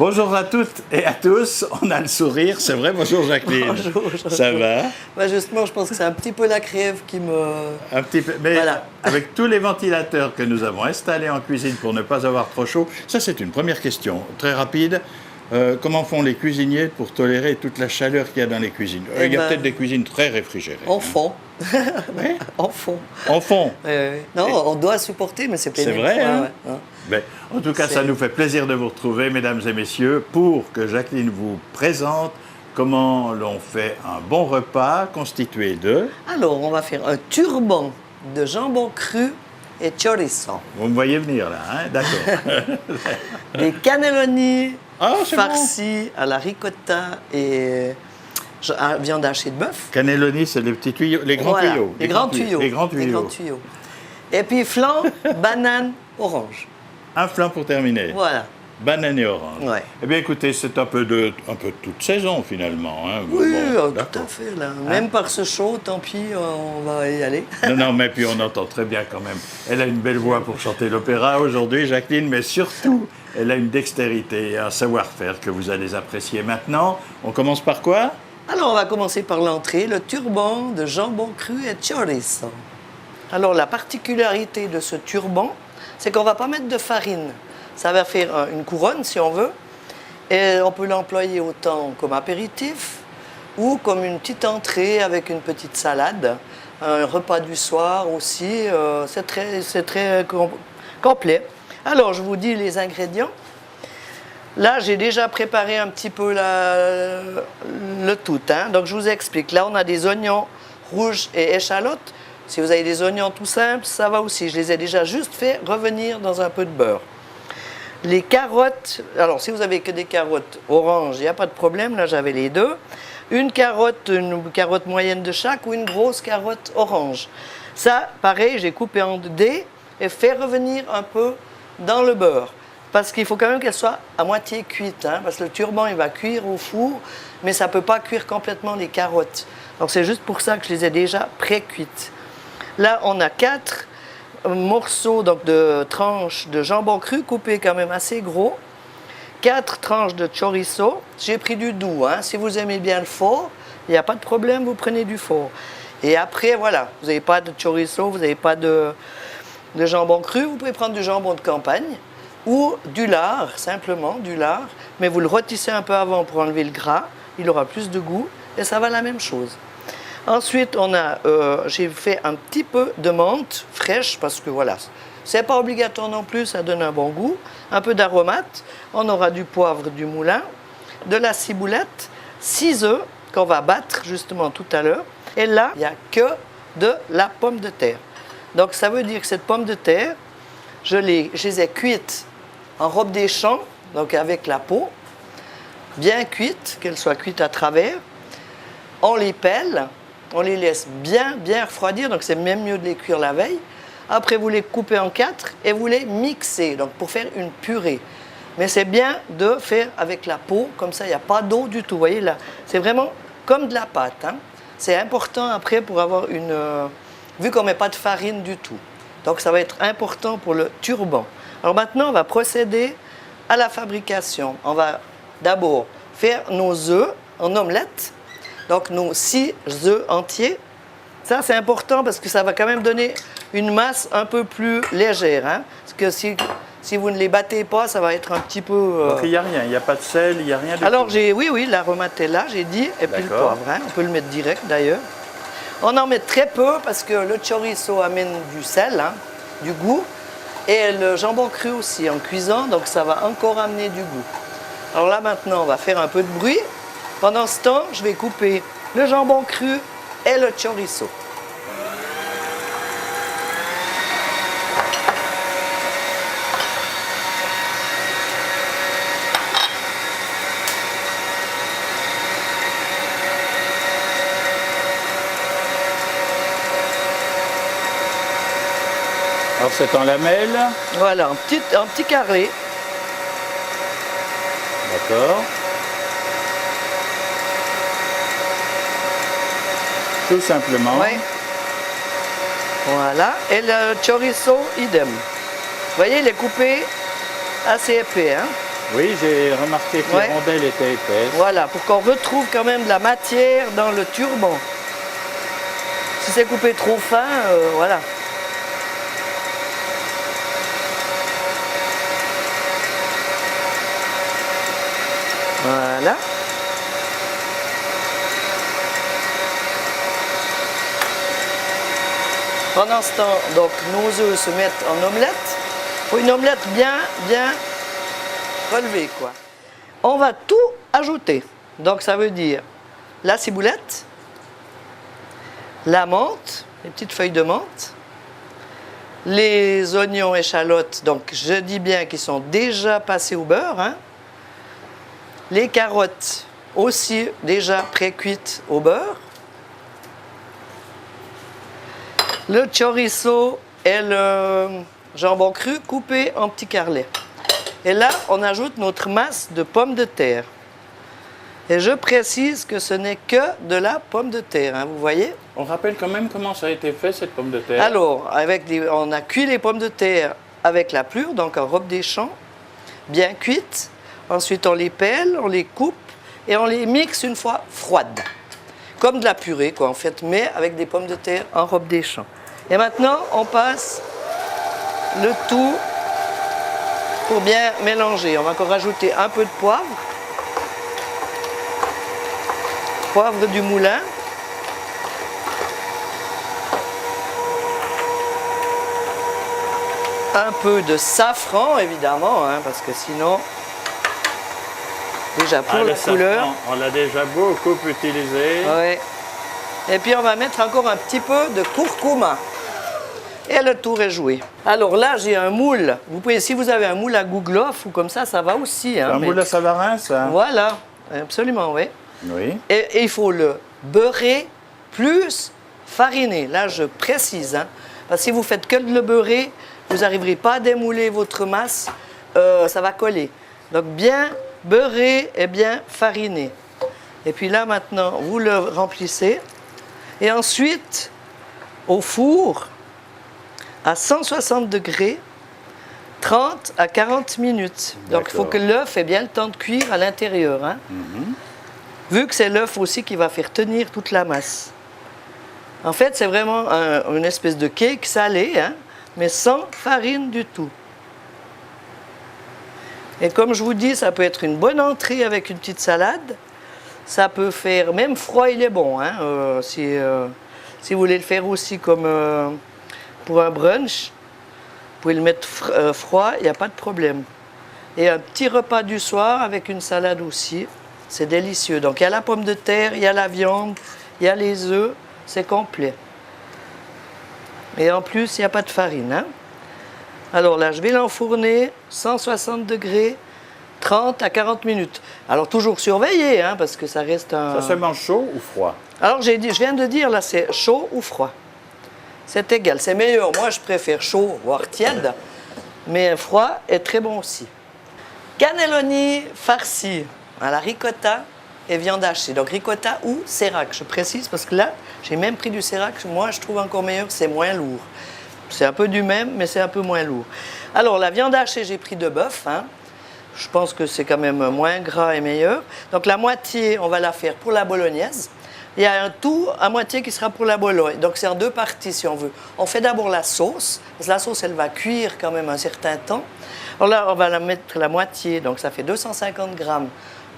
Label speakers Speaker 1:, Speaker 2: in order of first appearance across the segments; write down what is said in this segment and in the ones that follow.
Speaker 1: Bonjour à toutes et à tous, on a le sourire, c'est vrai, bonjour Jacqueline.
Speaker 2: Bonjour.
Speaker 1: Ça va?
Speaker 2: Bah justement, je pense que c'est un petit peu la crève qui me...
Speaker 1: Un petit peu, mais
Speaker 2: Voilà.
Speaker 1: avec tous les ventilateurs que nous avons installés en cuisine pour ne pas avoir trop chaud, ça c'est une première question, très rapide. Comment font les cuisiniers pour tolérer toute la chaleur qu'il y a dans les cuisines? Il y a peut-être des cuisines très réfrigérées.
Speaker 2: En fond.
Speaker 1: Oui?
Speaker 2: En fond.
Speaker 1: En fond.
Speaker 2: Non, on doit supporter, mais c'est pénible.
Speaker 1: C'est vrai, hein?
Speaker 2: Ouais.
Speaker 1: Mais, en tout cas, ça nous fait plaisir de vous retrouver, mesdames et messieurs, pour que Jacqueline vous présente comment l'on fait un bon repas constitué de...
Speaker 2: Alors, on va faire un turban de jambon cru et chorizo.
Speaker 1: Vous me voyez venir là, hein? D'accord.
Speaker 2: Des cannelloni
Speaker 1: Ah, c'est
Speaker 2: farcis à la ricotta et viande hachée de bœuf.
Speaker 1: Cannelloni, c'est les petits tuyaux, les grands
Speaker 2: Voilà,
Speaker 1: tuyaux.
Speaker 2: Les grands tuyaux.
Speaker 1: Les grands
Speaker 2: Les
Speaker 1: tuyaux.
Speaker 2: grands tuyaux. Et puis flan, banane, orange.
Speaker 1: Un flan pour terminer.
Speaker 2: Voilà.
Speaker 1: Banane et orange.
Speaker 2: Ouais.
Speaker 1: Eh bien, écoutez, c'est un peu de toute saison, finalement. Hein.
Speaker 2: Oui,
Speaker 1: Bon,
Speaker 2: tout à fait. Là. Même par ce chaud, tant pis, on va y aller.
Speaker 1: Non, mais puis on entend très bien quand même. Elle a une belle voix pour chanter l'opéra aujourd'hui, Jacqueline, mais surtout, elle a une dextérité et un savoir-faire que vous allez apprécier maintenant. On commence par quoi?
Speaker 2: Alors, on va commencer par l'entrée, le turban de jambon cru et chorizo. Alors, la particularité de ce turban, c'est qu'on ne va pas mettre de farine. Ça va faire une couronne, si on veut, et on peut l'employer autant comme apéritif ou comme une petite entrée avec une petite salade, un repas du soir aussi. C'est très complet. Alors, je vous dis les ingrédients. Là, j'ai déjà préparé un petit peu le tout. Hein. Donc, je vous explique. Là, on a des oignons rouges et échalotes. Si vous avez des oignons tout simples, ça va aussi. Je les ai déjà juste fait revenir dans un peu de beurre. Les carottes, alors si vous avez que des carottes oranges, il n'y a pas de problème. Là, j'avais les deux. Une carotte moyenne de chaque ou une grosse carotte orange. Ça, pareil, j'ai coupé en dés et fait revenir un peu dans le beurre. Parce qu'il faut quand même qu'elle soit à moitié cuite, hein, parce que le turban, il va cuire au four, mais ça ne peut pas cuire complètement les carottes. Donc c'est juste pour ça que je les ai déjà pré-cuites. Là, on a 4 morceaux donc, de tranches de jambon cru coupés quand même assez gros. 4 tranches de chorizo. J'ai pris du doux. Hein. Si vous aimez bien le fort, il n'y a pas de problème, vous prenez du fort. Et après, voilà, vous n'avez pas de chorizo, vous n'avez pas de jambon cru, vous pouvez prendre du jambon de campagne ou du lard, simplement du lard, mais vous le rôtissez un peu avant pour enlever le gras, il aura plus de goût et ça va la même chose. Ensuite, j'ai fait un petit peu de menthe fraîche parce que voilà, c'est pas obligatoire non plus, ça donne un bon goût. Un peu d'aromate, on aura du poivre du moulin, de la ciboulette, 6 œufs qu'on va battre justement tout à l'heure. Et là, il n'y a que de la pomme de terre. Donc ça veut dire que cette pomme de terre, je les ai cuites en robe des champs, donc avec la peau, bien cuite, qu'elle soit cuite à travers. On les pèle. On les laisse bien refroidir, donc c'est même mieux de les cuire la veille. Après, vous les coupez en 4 et vous les mixez, donc pour faire une purée. Mais c'est bien de faire avec la peau, comme ça, il n'y a pas d'eau du tout. Vous voyez là, c'est vraiment comme de la pâte. Hein. C'est important après pour avoir vu qu'on ne met pas de farine du tout. Donc ça va être important pour le turban. Alors maintenant, on va procéder à la fabrication. On va d'abord faire nos œufs en omelette. Donc, nos 6 œufs entiers, ça c'est important parce que ça va quand même donner une masse un peu plus légère. Hein, parce que si vous ne les battez pas, ça va être un petit peu...
Speaker 1: Donc il n'y a rien, il n'y a pas de sel, il n'y a rien du
Speaker 2: Alors,
Speaker 1: tout.
Speaker 2: oui, l'aromate est là, j'ai dit, et puis le poivre. Hein, on peut le mettre direct d'ailleurs. On en met très peu parce que le chorizo amène du sel, hein, du goût, et le jambon cru aussi en cuisant, donc ça va encore amener du goût. Alors là maintenant, on va faire un peu de bruit. Pendant ce temps, je vais couper le jambon cru et le chorizo.
Speaker 1: Alors c'est en lamelles.
Speaker 2: Voilà, en petit carré.
Speaker 1: D'accord. Tout simplement.
Speaker 2: Oui. Voilà. Et le chorizo, idem. Vous voyez, il est coupé assez épais. Hein?
Speaker 1: Oui, j'ai remarqué que
Speaker 2: Ouais.
Speaker 1: les rondelles étaient épaisses.
Speaker 2: Voilà, pour qu'on retrouve quand même de la matière dans le turban. Si c'est coupé trop fin, voilà. Voilà. Pendant ce temps, donc, nos œufs se mettent en omelette. Il faut une omelette bien relevée, quoi. On va tout ajouter. Donc, ça veut dire la ciboulette, la menthe, les petites feuilles de menthe, les oignons échalotes, donc je dis bien qu'ils sont déjà passés au beurre, hein. Les carottes aussi déjà pré-cuites au beurre, le chorizo et le jambon cru coupé en petits carrelets. Et là, on ajoute notre masse de pommes de terre. Et je précise que ce n'est que de la pomme de terre, hein, vous voyez?
Speaker 1: On rappelle quand même comment ça a été fait, cette pomme de terre.
Speaker 2: Alors, on a cuit les pommes de terre avec la plure, donc en robe des champs, bien cuites. Ensuite, on les pèle, on les coupe et on les mixe une fois froides. Comme de la purée, quoi, en fait, mais avec des pommes de terre en robe des champs. Et maintenant, on passe le tout pour bien mélanger. On va encore rajouter un peu de poivre. Poivre du moulin. Un peu de safran, évidemment, hein, parce que sinon, déjà pour la couleur.
Speaker 1: Safran, on l'a déjà beaucoup utilisé.
Speaker 2: Ouais. Et puis on va mettre encore un petit peu de curcuma. Et le tour est joué. Alors là, j'ai un moule. Vous pouvez, si vous avez un moule à gouglof ou comme ça va aussi. Hein,
Speaker 1: Un moule à Savarin, ça.
Speaker 2: Voilà, absolument, oui.
Speaker 1: Oui.
Speaker 2: Et il faut le beurrer plus fariner. Là, je précise. Hein, parce que si vous faites que de le beurrer, vous n'arriverez pas à démouler votre masse. Ça va coller. Donc bien beurrer et bien fariner. Et puis là, maintenant, vous le remplissez. Et ensuite, au four, à 160 degrés, 30 à 40 minutes. Donc, il faut que l'œuf ait bien le temps de cuire à l'intérieur. Hein. Vu que c'est l'œuf aussi qui va faire tenir toute la masse. En fait, c'est vraiment une espèce de cake salé, hein, mais sans farine du tout. Et comme je vous dis, ça peut être une bonne entrée avec une petite salade. Ça peut faire, même froid, il est bon. Hein, si vous voulez le faire aussi comme pour un brunch, vous pouvez le mettre froid, il n'y a pas de problème. Et un petit repas du soir avec une salade aussi, c'est délicieux. Donc il y a la pomme de terre, il y a la viande, il y a les œufs, c'est complet. Et en plus, il n'y a pas de farine. Hein. Alors là, je vais l'enfourner, 160 degrés, 30 à 40 minutes. Alors toujours surveiller, hein, parce que ça reste un...
Speaker 1: Ça se mange chaud ou froid?
Speaker 2: Alors je viens de dire, là, c'est chaud ou froid. C'est égal, c'est meilleur. Moi, je préfère chaud, voire tiède, mais froid est très bon aussi. Cannelloni farci à la ricotta et viande hachée. Donc ricotta ou sérac, je précise, parce que là, j'ai même pris du sérac. Moi, je trouve encore meilleur, c'est moins lourd. C'est un peu du même, mais c'est un peu moins lourd. Alors, la viande hachée, j'ai pris de bœuf. Hein. Je pense que c'est quand même moins gras et meilleur. Donc, la moitié, on va la faire pour la bolognaise. Il y a un tout à moitié qui sera pour la bologne. Donc, c'est en deux parties, si on veut. On fait d'abord la sauce, parce que la sauce, elle va cuire quand même un certain temps. Alors là, on va la mettre la moitié. Donc, ça fait 250 grammes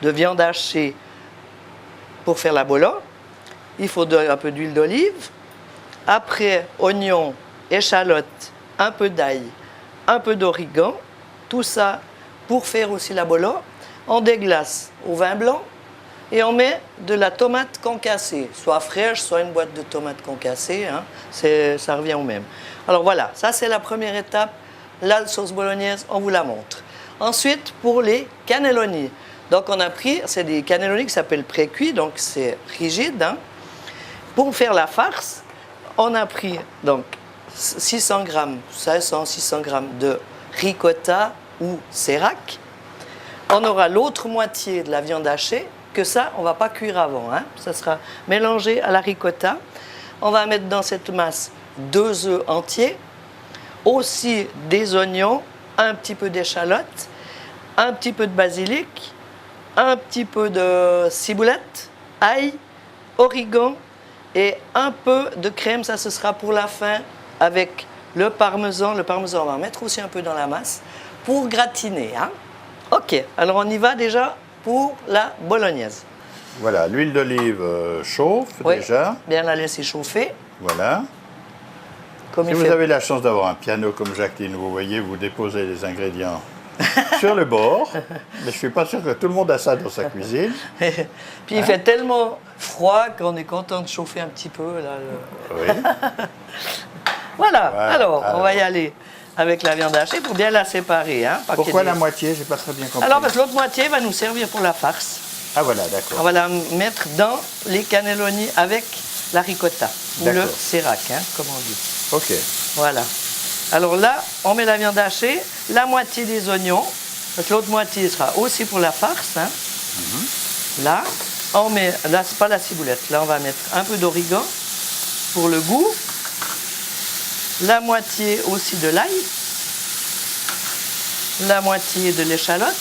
Speaker 2: de viande hachée pour faire la bologne. Il faut un peu d'huile d'olive. Après, oignon, échalote, un peu d'ail, un peu d'origan, tout ça pour faire aussi la bologne. On déglace au vin blanc et on met de la tomate concassée, soit fraîche, soit une boîte de tomates concassées, hein. Ça revient au même. Alors voilà, ça c'est la première étape. La sauce bolognaise, on vous la montre. Ensuite, pour les cannelloni. Donc on a pris, c'est des cannelloni qui s'appellent pré-cuits, donc c'est rigide. Hein. Pour faire la farce, on a pris donc 600 grammes, 500-600 grammes de ricotta ou sérac. On aura l'autre moitié de la viande hachée, que ça, on ne va pas cuire avant. Hein. Ça sera mélangé à la ricotta. On va mettre dans cette masse 2 œufs entiers, aussi des oignons, un petit peu d'échalote, un petit peu de basilic, un petit peu de ciboulette, ail, origan et un peu de crème. Ça, ce sera pour la fin avec le parmesan. Le parmesan, on va en mettre aussi un peu dans la masse pour gratiner. Hein. Ok, alors on y va déjà pour la bolognaise.
Speaker 1: Voilà, l'huile d'olive chauffe
Speaker 2: Oui,
Speaker 1: déjà.
Speaker 2: bien la laisser chauffer.
Speaker 1: Voilà.
Speaker 2: Comme
Speaker 1: Si
Speaker 2: il
Speaker 1: vous
Speaker 2: fait...
Speaker 1: avez la chance d'avoir un piano comme Jacqueline, vous voyez, vous déposez les ingrédients sur le bord. Mais je ne suis pas sûr que tout le monde a ça dans sa cuisine.
Speaker 2: Puis il fait tellement froid qu'on est content de chauffer un petit peu. Là,
Speaker 1: Oui.
Speaker 2: Voilà.
Speaker 1: Voilà.
Speaker 2: Alors, on va y aller avec la viande hachée pour bien la séparer. Hein,
Speaker 1: Pourquoi la moitié? Je n'ai pas très bien compris.
Speaker 2: Alors, parce que l'autre moitié va nous servir pour la farce.
Speaker 1: Ah voilà,
Speaker 2: On
Speaker 1: d'accord.
Speaker 2: va la mettre dans les cannelloni avec la ricotta, ou le
Speaker 1: D'accord.
Speaker 2: sérac, hein, comme on dit.
Speaker 1: Ok.
Speaker 2: Voilà. Alors là, on met la viande hachée, la moitié des oignons, parce que l'autre moitié sera aussi pour la farce. Hein. Là, on met, là c'est pas la ciboulette, là on va mettre un peu d'origan pour le goût, la moitié aussi de l'ail, la moitié de l'échalote.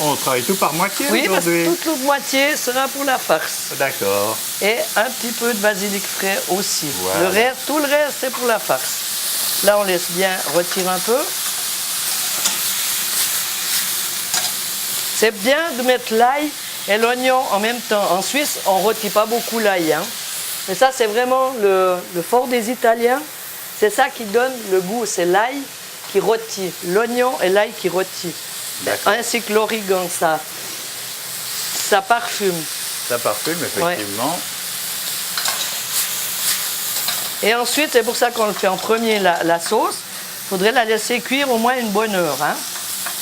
Speaker 1: On travaille tout par moitié
Speaker 2: Oui, parce
Speaker 1: aujourd'hui?
Speaker 2: que toute l'autre moitié sera pour la farce.
Speaker 1: D'accord.
Speaker 2: Et un petit peu de basilic frais aussi.
Speaker 1: Voilà.
Speaker 2: Tout le reste, c'est pour la farce. Là, on laisse bien retirer un peu. C'est bien de mettre l'ail et l'oignon en même temps. En Suisse, on ne rôtit pas beaucoup l'ail. Hein. Mais ça, c'est vraiment le fort des Italiens. C'est ça qui donne le goût. C'est l'ail qui rôtit. L'oignon et l'ail qui rôtit. Ainsi que l'origan, ça parfume.
Speaker 1: Ça parfume, effectivement.
Speaker 2: Ouais. Et ensuite, c'est pour ça qu'on le fait en premier, la sauce. Il faudrait la laisser cuire au moins une bonne heure. Hein.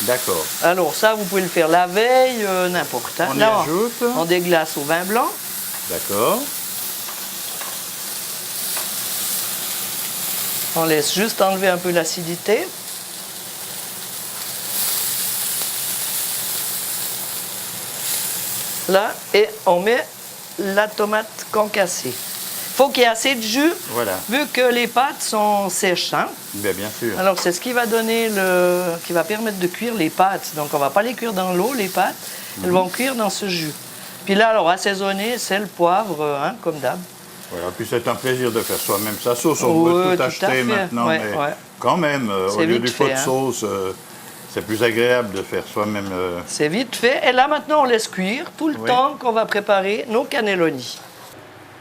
Speaker 1: D'accord.
Speaker 2: Alors ça, vous pouvez le faire la veille, n'importe. Hein.
Speaker 1: On y
Speaker 2: Là,
Speaker 1: ajoute.
Speaker 2: on déglace au vin blanc.
Speaker 1: D'accord.
Speaker 2: On laisse juste enlever un peu l'acidité. Là, et on met la tomate concassée. Il faut qu'il y ait assez de jus,
Speaker 1: Voilà.
Speaker 2: vu que les pâtes sont sèches. Hein.
Speaker 1: Bien sûr.
Speaker 2: Alors, c'est ce qui va donner qui va permettre de cuire les pâtes. Donc, on ne va pas les cuire dans l'eau, les pâtes. Elles vont cuire dans ce jus. Puis là, alors, assaisonner, sel, poivre, hein, comme d'hab.
Speaker 1: Voilà, puis c'est un plaisir de faire soi-même sa sauce. On
Speaker 2: Oui,
Speaker 1: peut
Speaker 2: tout à
Speaker 1: acheter
Speaker 2: fait.
Speaker 1: maintenant,
Speaker 2: Ouais,
Speaker 1: mais
Speaker 2: ouais.
Speaker 1: quand même, au
Speaker 2: C'est
Speaker 1: lieu
Speaker 2: vite
Speaker 1: du pot
Speaker 2: fait,
Speaker 1: de
Speaker 2: hein.
Speaker 1: sauce, c'est plus agréable de faire soi-même.
Speaker 2: C'est vite fait. Et là, maintenant, on laisse cuire tout le
Speaker 1: Oui.
Speaker 2: temps qu'on va préparer nos cannelloni.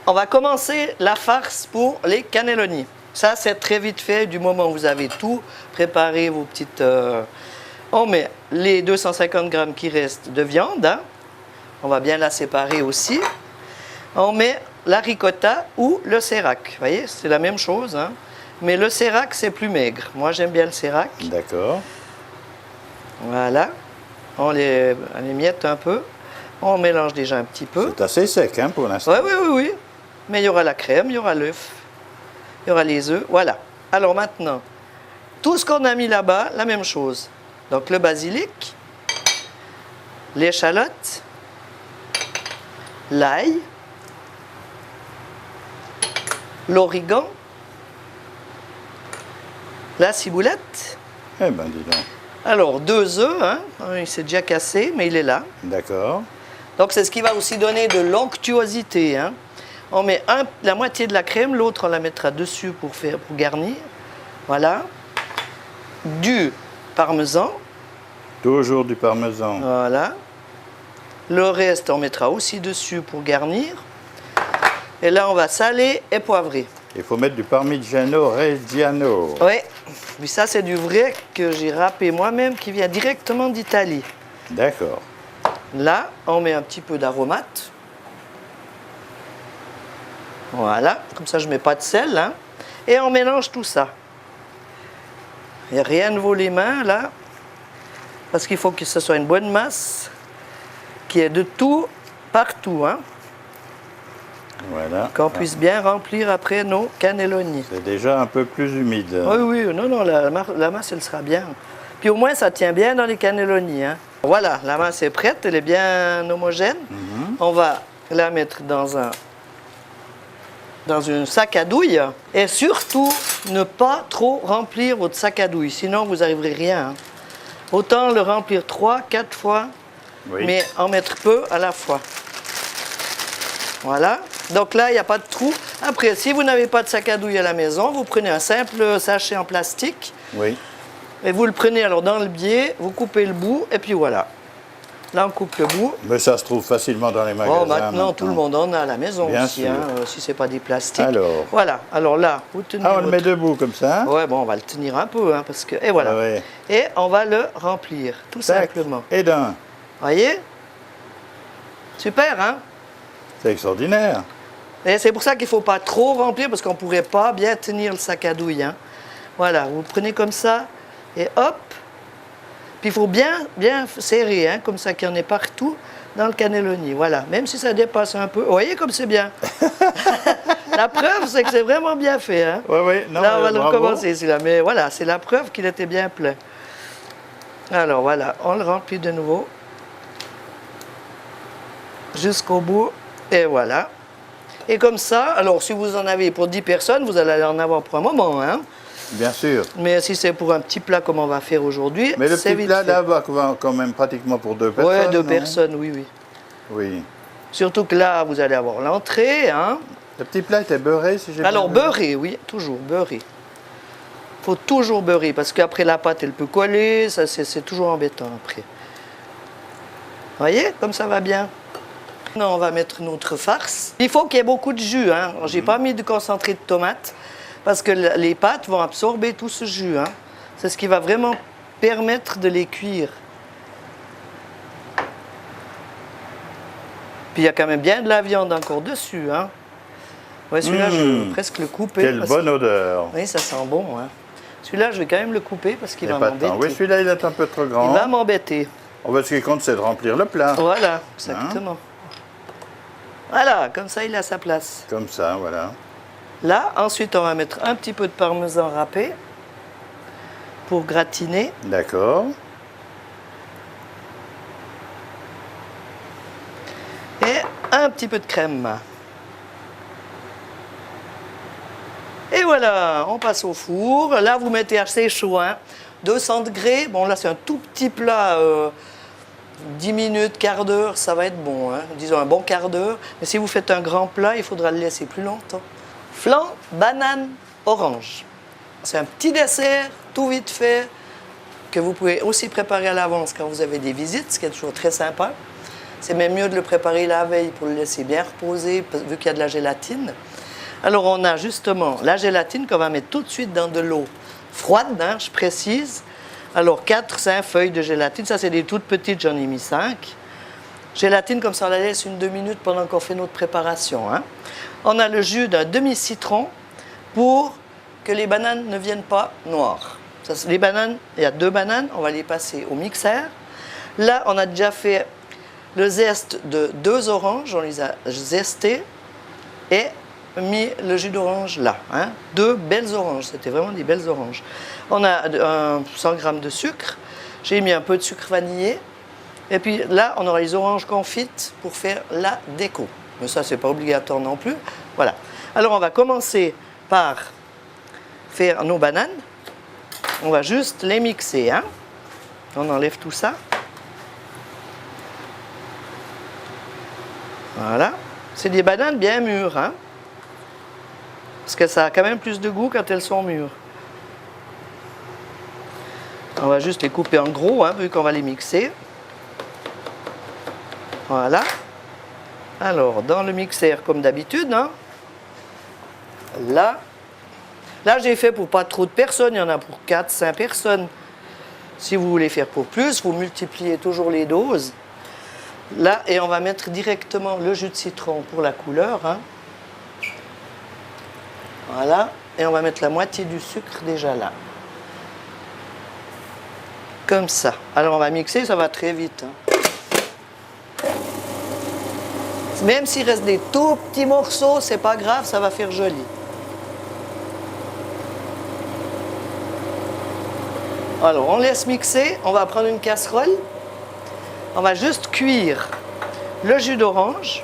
Speaker 2: On va commencer la farce pour les cannelloni. Ça, c'est très vite fait. Du moment où vous avez tout préparé, vos petites... On met les 250 grammes qui restent de viande. Hein. On va bien la séparer aussi. On met la ricotta ou le sérac. Vous voyez, c'est la même chose. Hein. Mais le sérac, c'est plus maigre. Moi, j'aime bien le sérac.
Speaker 1: D'accord.
Speaker 2: Voilà. On les miette un peu. On mélange déjà un petit peu.
Speaker 1: C'est assez sec hein, pour l'instant.
Speaker 2: Oui, oui, oui, oui. Mais il y aura la crème, il y aura l'œuf, il y aura les œufs. Voilà. Alors maintenant, tout ce qu'on a mis là-bas, la même chose. Donc le basilic, l'échalote, l'ail, l'origan, la ciboulette.
Speaker 1: Eh ben, dis donc.
Speaker 2: Alors 2 œufs, hein. Il s'est déjà cassé, mais il est là.
Speaker 1: D'accord.
Speaker 2: Donc c'est ce qui va aussi donner de l'onctuosité. Hein. On met la moitié de la crème, l'autre on la mettra dessus pour garnir. Voilà. Du parmesan.
Speaker 1: Toujours du parmesan.
Speaker 2: Voilà. Le reste on mettra aussi dessus pour garnir. Et là on va saler et poivrer.
Speaker 1: Il faut mettre du Parmigiano Reggiano.
Speaker 2: Oui. Puis ça c'est du vrai que j'ai râpé moi-même qui vient directement d'Italie.
Speaker 1: D'accord.
Speaker 2: Là, on met un petit peu d'aromate. Voilà, comme ça je ne mets pas de sel. Hein. Et on mélange tout ça. Et rien ne vaut les mains là, parce qu'il faut que ce soit une bonne masse, qui ait de tout, partout. Hein.
Speaker 1: Voilà.
Speaker 2: Qu'on puisse bien remplir après nos cannelloni.
Speaker 1: C'est déjà un peu plus humide.
Speaker 2: Oui, oui, non, la masse elle sera bien. Puis au moins ça tient bien dans les cannelloni. Hein. Voilà, la masse est prête, elle est bien homogène. On va la mettre dans un sac à douille. Et surtout, ne pas trop remplir votre sac à douille, sinon vous n'arriverez rien. Hein. Autant le remplir 3, 4 fois,
Speaker 1: Oui.
Speaker 2: mais en mettre peu à la fois. Voilà. Donc là, il n'y a pas de trou. Après, si vous n'avez pas de sac à douille à la maison, vous prenez un simple sachet en plastique
Speaker 1: Oui.
Speaker 2: et vous le prenez alors dans le biais, vous coupez le bout et puis voilà. Là, on coupe le bout.
Speaker 1: Mais ça se trouve facilement dans les magasins.
Speaker 2: Oh, maintenant, tout le monde en a à la maison
Speaker 1: Bien
Speaker 2: aussi,
Speaker 1: sûr.
Speaker 2: hein, si ce n'est pas des plastiques.
Speaker 1: Alors.
Speaker 2: Voilà. Alors là, vous tenez
Speaker 1: Ah, on le met
Speaker 2: votre-
Speaker 1: debout comme ça.
Speaker 2: Ouais, bon, on va le tenir un peu, hein, parce que... Et voilà.
Speaker 1: Ah ouais.
Speaker 2: Et on va le remplir, tout
Speaker 1: Tac.
Speaker 2: simplement.
Speaker 1: Et d'un.
Speaker 2: Voyez? Super, hein?
Speaker 1: C'est extraordinaire.
Speaker 2: Et c'est pour ça qu'il ne faut pas trop remplir, parce qu'on ne pourrait pas bien tenir le sac à douille. Hein. Voilà, vous le prenez comme ça, et hop. Puis il faut bien serrer, hein, comme ça qu'il y en ait partout dans le cannelloni. Voilà, même si ça dépasse un peu. Vous voyez comme c'est bien. La preuve, c'est que c'est vraiment bien fait. Hein.
Speaker 1: Oui, oui. Non,
Speaker 2: Là, on va
Speaker 1: mais
Speaker 2: le
Speaker 1: bravo.
Speaker 2: recommencer, celui-là. Mais voilà, c'est la preuve qu'il était bien plein. Alors voilà, on le remplit de nouveau. Jusqu'au bout. Et voilà. Et comme ça, alors si vous en avez pour 10 personnes, vous allez en avoir pour un moment. Hein.
Speaker 1: Bien sûr.
Speaker 2: Mais si c'est pour un petit plat comme on va faire aujourd'hui,
Speaker 1: Mais le
Speaker 2: c'est
Speaker 1: petit
Speaker 2: vite
Speaker 1: plat
Speaker 2: fait.
Speaker 1: là va quand même pratiquement pour 2 personnes.
Speaker 2: Ouais, 2
Speaker 1: non
Speaker 2: personnes, oui, oui.
Speaker 1: Oui.
Speaker 2: Surtout que là, vous allez avoir l'entrée. Hein.
Speaker 1: Le petit plat était beurré, si j'ai bien
Speaker 2: Alors
Speaker 1: vu.
Speaker 2: beurré, oui, toujours beurré. Il faut toujours beurrer parce qu'après la pâte, elle peut coller. Ça, c'est toujours embêtant après. Vous voyez, comme ça va bien. Maintenant, on va mettre notre farce. Il faut qu'il y ait beaucoup de jus. Hein. J'ai pas mis de concentré de tomate parce que les pâtes vont absorber tout ce jus. Hein. C'est ce qui va vraiment permettre de les cuire. Puis il y a quand même bien de la viande encore dessus. Hein. Ouais, celui-là, je vais presque le couper.
Speaker 1: Quelle
Speaker 2: parce
Speaker 1: bonne odeur.
Speaker 2: Oui, ça sent bon. Hein. Celui-là, je vais quand même le couper parce qu'il va
Speaker 1: Épatant. Oui,
Speaker 2: m'embêter.
Speaker 1: celui-là, il est un peu trop
Speaker 2: Il
Speaker 1: grand.
Speaker 2: va m'embêter.
Speaker 1: On va ce qui compte, c'est de remplir le plat.
Speaker 2: Voilà, exactement. Voilà, comme ça, il a sa place.
Speaker 1: Comme ça, voilà.
Speaker 2: Là, ensuite, on va mettre un petit peu de parmesan râpé pour gratiner.
Speaker 1: D'accord.
Speaker 2: Et un petit peu de crème. Et voilà, on passe au four. Là, vous mettez assez chaud, hein, 200 degrés. Bon, là, c'est un tout petit plat, 10 minutes, quart d'heure, ça va être bon. Hein. Disons un bon quart d'heure. Mais si vous faites un grand plat, il faudra le laisser plus longtemps. Flan, banane, orange. C'est un petit dessert, tout vite fait, que vous pouvez aussi préparer à l'avance quand vous avez des visites, ce qui est toujours très sympa. C'est même mieux de le préparer la veille pour le laisser bien reposer, vu qu'il y a de la gélatine. Alors, on a justement la gélatine qu'on va mettre tout de suite dans de l'eau froide, hein, je précise. Alors, 4-5 feuilles de gélatine. Ça, c'est des toutes petites, j'en ai mis 5. Gélatine, comme ça, on la laisse 1-2 minutes pendant qu'on fait notre préparation. Hein. On a le jus d'un demi-citron pour que les bananes ne viennent pas noires. Ça, les bananes, il y a 2 bananes, on va les passer au mixeur. Là, on a déjà fait le zeste de 2 oranges, on les a zestées et mis le jus d'orange là. Hein. 2 belles oranges, c'était vraiment des belles oranges. On a 100 g de sucre, j'ai mis un peu de sucre vanillé. Et puis là, on aura les oranges confites pour faire la déco. Mais ça, c'est pas obligatoire non plus. Voilà. Alors, on va commencer par faire nos bananes. On va juste les mixer. Hein. On enlève tout ça. Voilà. C'est des bananes bien mûres. Hein. Parce que ça a quand même plus de goût quand elles sont mûres. On va juste les couper en gros, hein, vu qu'on va les mixer. Voilà. Alors, dans le mixeur, comme d'habitude, hein, là, j'ai fait pour pas trop de personnes, il y en a pour 4-5 personnes. Si vous voulez faire pour plus, vous multipliez toujours les doses. Là, et on va mettre directement le jus de citron pour la couleur. Hein. Voilà. Et on va mettre la moitié du sucre déjà là. Comme ça. Alors, on va mixer, ça va très vite. Hein. Même s'il reste des tout petits morceaux, c'est pas grave, ça va faire joli. Alors, on laisse mixer, on va prendre une casserole. On va juste cuire le jus d'orange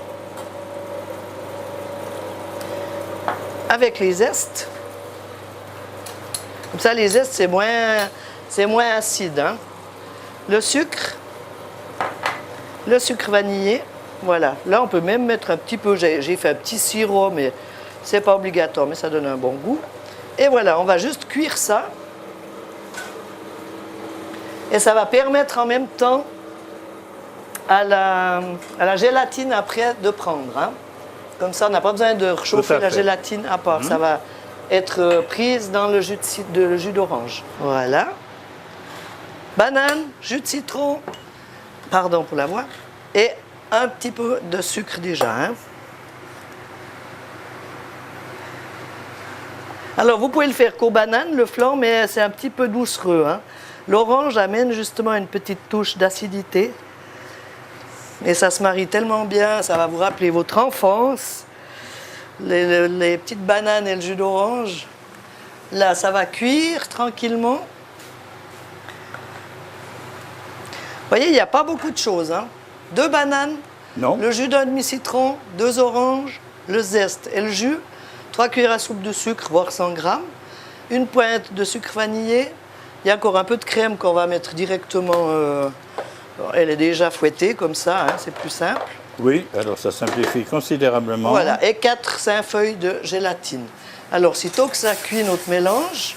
Speaker 2: avec les zestes. Comme ça, les zestes, c'est moins acide. Hein? le sucre vanillé. Voilà, là on peut même mettre un petit peu, j'ai fait un petit sirop, mais c'est pas obligatoire, mais ça donne un bon goût. Et voilà, on va juste cuire ça. Et ça va permettre en même temps à la gélatine après de prendre. Hein. Comme ça, on n'a pas besoin de réchauffer la gélatine à part. Ça va être prise dans le jus d'orange. Voilà. Banane, jus de citron, pardon pour la voix, et un petit peu de sucre déjà. Hein. Alors, vous pouvez le faire qu'aux bananes, le flan, mais c'est un petit peu doucereux. Hein. L'orange amène justement une petite touche d'acidité. Et ça se marie tellement bien, ça va vous rappeler votre enfance. Les petites bananes et le jus d'orange. Là, ça va cuire tranquillement. Vous voyez, il n'y a pas beaucoup de choses. Hein. 2 bananes,
Speaker 1: non.
Speaker 2: Le jus d'un demi-citron, 2 oranges, le zeste et le jus, 3 cuillères à soupe de sucre, voire 100 grammes, une pointe de sucre vanillé. Il y a encore un peu de crème qu'on va mettre directement. Elle est déjà fouettée comme ça, hein, c'est plus simple.
Speaker 1: Oui, alors ça simplifie considérablement.
Speaker 2: Voilà, et 4-5 feuilles de gélatine. Alors, sitôt que ça cuit notre mélange,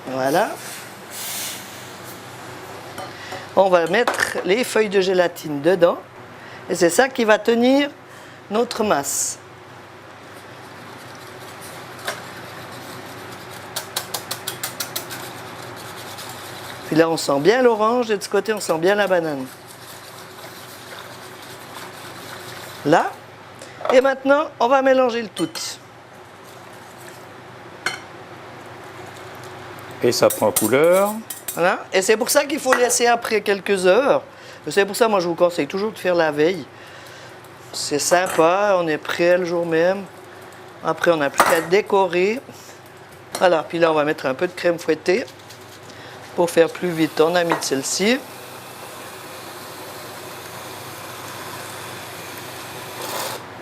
Speaker 2: voilà, on va mettre les feuilles de gélatine dedans. Et c'est ça qui va tenir notre masse. Puis là, on sent bien l'orange et de ce côté, on sent bien la banane. Là. Et maintenant, on va mélanger le tout.
Speaker 1: Et ça prend couleur.
Speaker 2: Voilà. Et c'est pour ça qu'il faut laisser après quelques heures. C'est pour ça, moi, je vous conseille toujours de faire la veille. C'est sympa, on est prêt le jour même. Après, on n'a plus qu'à décorer. Voilà, puis là, on va mettre un peu de crème fouettée. Pour faire plus vite, on a mis de celle-ci.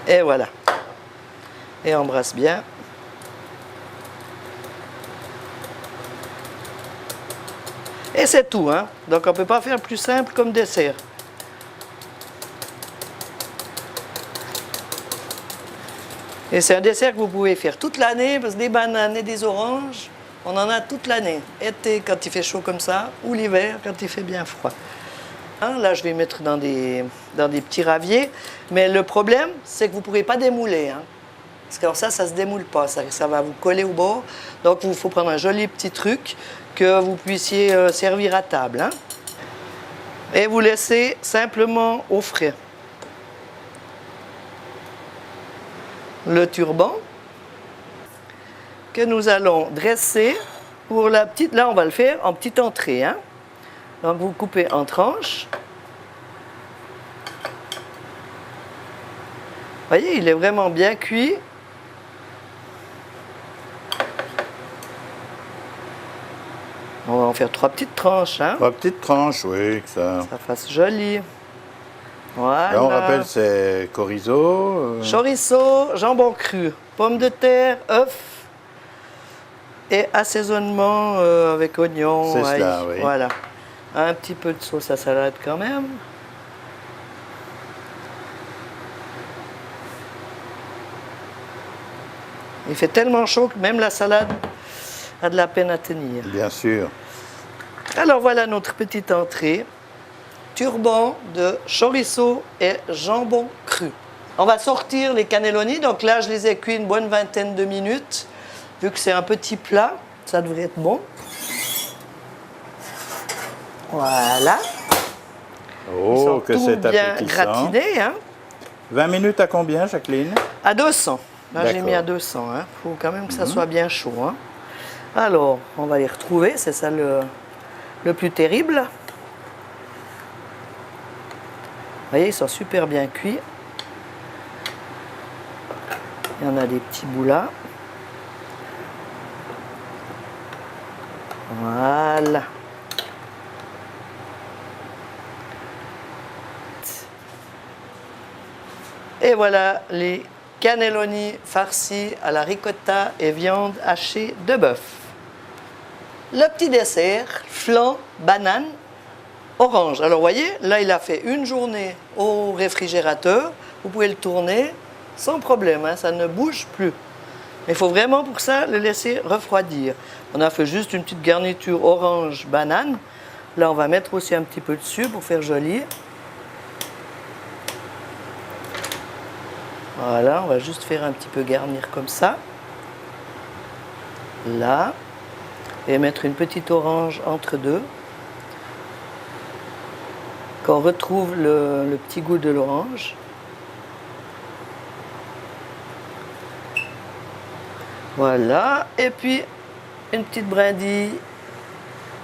Speaker 2: Et voilà. Et on brasse bien. Et c'est tout, hein. Donc on ne peut pas faire plus simple comme dessert. Et c'est un dessert que vous pouvez faire toute l'année, parce que des bananes et des oranges, on en a toute l'année. Été quand il fait chaud comme ça, ou l'hiver quand il fait bien froid. Hein, là, je vais mettre dans des petits raviers. Mais le problème, c'est que vous ne pourrez pas démouler. Hein. Parce que alors ça ne se démoule pas. Ça va vous coller au bord. Donc, il faut prendre un joli petit truc que vous puissiez servir à table. Hein. Et vous laissez simplement au frais. Le turban que nous allons dresser pour la petite... Là, on va le faire en petite entrée. Hein. Donc, vous coupez en tranches. Vous voyez, il est vraiment bien cuit. On va en faire 3 petites tranches. Hein.
Speaker 1: 3 petites tranches, oui, que ça
Speaker 2: fasse joli. Voilà.
Speaker 1: Là, on rappelle, c'est chorizo.
Speaker 2: Chorizo, jambon cru, pommes de terre, œufs et assaisonnement avec oignons.
Speaker 1: C'est cela, oui.
Speaker 2: Voilà. Un petit peu de sauce à salade quand même. Il fait tellement chaud que même la salade a de la peine à tenir.
Speaker 1: Bien sûr.
Speaker 2: Alors voilà notre petite entrée. Turban de chorizo et jambon cru. On va sortir les cannelloni. Donc là, je les ai cuits une bonne vingtaine de minutes. Vu que c'est un petit plat, ça devrait être bon. Voilà.
Speaker 1: Oh, que c'est
Speaker 2: bien
Speaker 1: appétissant.
Speaker 2: gratinés. Hein.
Speaker 1: 20 minutes à combien, Jacqueline?
Speaker 2: À 200. Là, j'ai mis à
Speaker 1: D'accord.
Speaker 2: 200. Il faut quand même que ça soit bien chaud. Hein. Alors, on va les retrouver. C'est ça le plus terrible. Vous voyez, ils sont super bien cuits. Il y en a des petits bouts là. Voilà. Et voilà les cannelloni farcis à la ricotta et viande hachée de bœuf. Le petit dessert, flan banane, orange. Alors vous voyez, là il a fait une journée au réfrigérateur. Vous pouvez le tourner sans problème, hein, ça ne bouge plus. Il faut vraiment pour ça le laisser refroidir. On a fait juste une petite garniture orange banane. Là on va mettre aussi un petit peu dessus pour faire joli. Voilà, on va juste faire un petit peu garnir comme ça. Là. Et mettre une petite orange entre deux. Qu'on retrouve le petit goût de l'orange. Voilà. Et puis, une petite brindille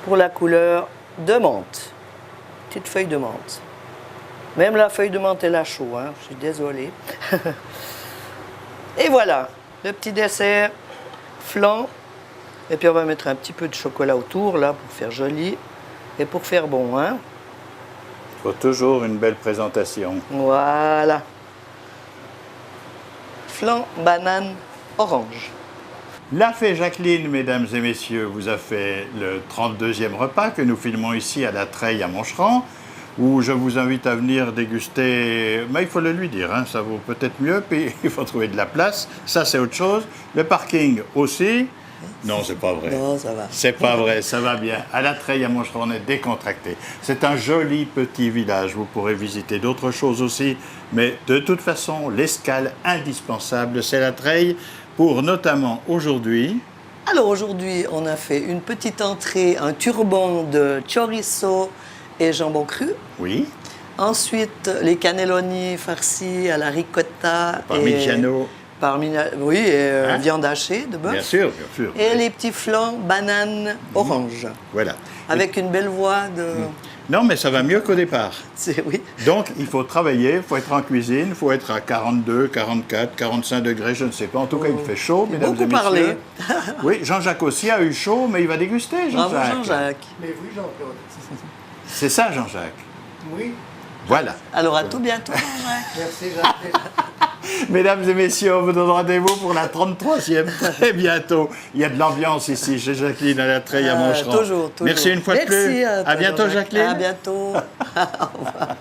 Speaker 2: pour la couleur de menthe. Petite feuille de menthe. Même la feuille de menthe, elle a chaud, hein, je suis désolée. Et voilà, le petit dessert, flan. Et puis on va mettre un petit peu de chocolat autour, là, pour faire joli et pour faire bon, hein.
Speaker 1: Il faut toujours une belle présentation.
Speaker 2: Voilà. Flan, banane, orange.
Speaker 1: La fée Jacqueline, mesdames et messieurs, vous a fait le 32e repas que nous filmons ici à la Treille à Moncheran, où je vous invite à venir déguster, mais il faut le lui dire, hein, ça vaut peut-être mieux, puis il faut trouver de la place, ça c'est autre chose. Le parking aussi. Non, c'est pas vrai.
Speaker 2: Non, ça va.
Speaker 1: C'est pas vrai, ça va bien. À la Treille à Moncheran, on est décontracté. C'est un joli petit village, vous pourrez visiter d'autres choses aussi, mais de toute façon, l'escale indispensable, c'est la Treille, pour notamment aujourd'hui...
Speaker 2: Alors aujourd'hui, on a fait une petite entrée, un turban de chorizo et jambon cru.
Speaker 1: Oui.
Speaker 2: Ensuite, les cannelloni farcis à la ricotta.
Speaker 1: Parmigiano.
Speaker 2: Oui, et
Speaker 1: Hein?
Speaker 2: viande hachée de bœuf.
Speaker 1: Bien sûr, bien sûr.
Speaker 2: Et les petits flancs banane orange.
Speaker 1: Voilà.
Speaker 2: Avec une belle voix de...
Speaker 1: Non, mais ça va mieux qu'au départ.
Speaker 2: Oui.
Speaker 1: Donc, il faut travailler, il faut être en cuisine, il faut être à 42, 44, 45 degrés, je ne sais pas. En tout cas, il fait chaud, mesdames et
Speaker 2: Beaucoup
Speaker 1: messieurs.
Speaker 2: parlé.
Speaker 1: Oui, Jean-Jacques aussi a eu chaud, mais il va déguster,
Speaker 2: Bravo
Speaker 1: Jean-Jacques.
Speaker 2: Jean-Jacques.
Speaker 3: Mais oui, Jean-Claude.
Speaker 1: C'est ça, Jean-Jacques.
Speaker 3: Oui,
Speaker 1: Voilà.
Speaker 2: Alors à tout bientôt Jean-Jacques.
Speaker 3: merci Jacques.
Speaker 1: Mesdames et messieurs, on vous donne rendez-vous pour la 33e très bientôt. Il y a de l'ambiance ici chez Jacqueline à la Treille à Moncheran.
Speaker 2: Toujours.
Speaker 1: Merci une fois de plus.
Speaker 2: Merci
Speaker 1: À bientôt,
Speaker 2: toi,
Speaker 1: Jacqueline.
Speaker 2: À bientôt. Au revoir.